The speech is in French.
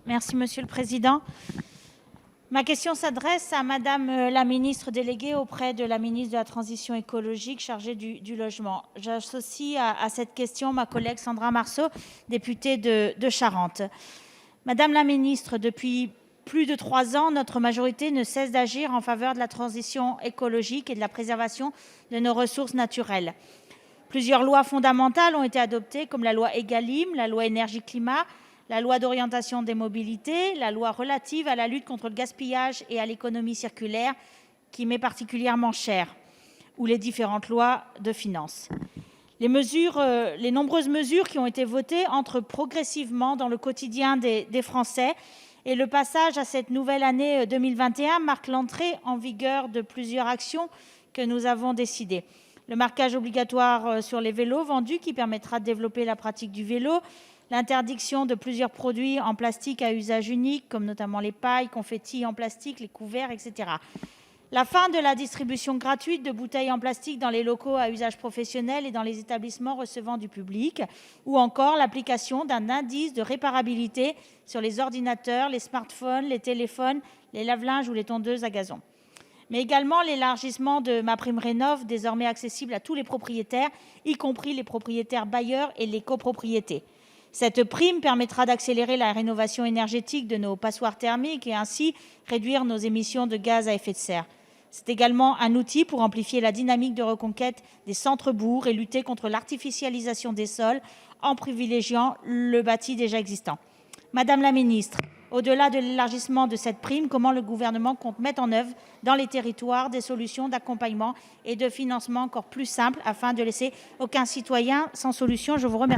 Merci, Monsieur le Président. Ma question s'adresse à Madame la ministre déléguée auprès de la ministre de la Transition écologique chargée du logement. J'associe à cette question ma collègue Sandra Marceau, députée de Charente. Madame la ministre, depuis plus de 3 ans, notre majorité ne cesse d'agir en faveur de la transition écologique et de la préservation de nos ressources naturelles. Plusieurs lois fondamentales ont été adoptées, comme la loi Egalim, la loi énergie-climat, la loi d'orientation des mobilités, la loi relative à la lutte contre le gaspillage et à l'économie circulaire, qui m'est particulièrement chère, ou les différentes lois de finances. Les nombreuses mesures qui ont été votées entrent progressivement dans le quotidien des Français, et le passage à cette nouvelle année 2021 marque l'entrée en vigueur de plusieurs actions que nous avons décidées. Le marquage obligatoire sur les vélos vendus, qui permettra de développer la pratique du vélo, l'interdiction de plusieurs produits en plastique à usage unique, comme notamment les pailles, confettis en plastique, les couverts, etc. La fin de la distribution gratuite de bouteilles en plastique dans les locaux à usage professionnel et dans les établissements recevant du public, ou encore l'application d'un indice de réparabilité sur les ordinateurs, les smartphones, les téléphones, les lave-linges ou les tondeuses à gazon. Mais également l'élargissement de MaPrimeRénov', désormais accessible à tous les propriétaires, y compris les propriétaires bailleurs et les copropriétés. Cette prime permettra d'accélérer la rénovation énergétique de nos passoires thermiques et ainsi réduire nos émissions de gaz à effet de serre. C'est également un outil pour amplifier la dynamique de reconquête des centres-bourgs et lutter contre l'artificialisation des sols en privilégiant le bâti déjà existant. Madame la ministre, au-delà de l'élargissement de cette prime, comment le gouvernement compte mettre en œuvre dans les territoires des solutions d'accompagnement et de financement encore plus simples afin de laisser aucun citoyen sans solution ? Je vous remercie.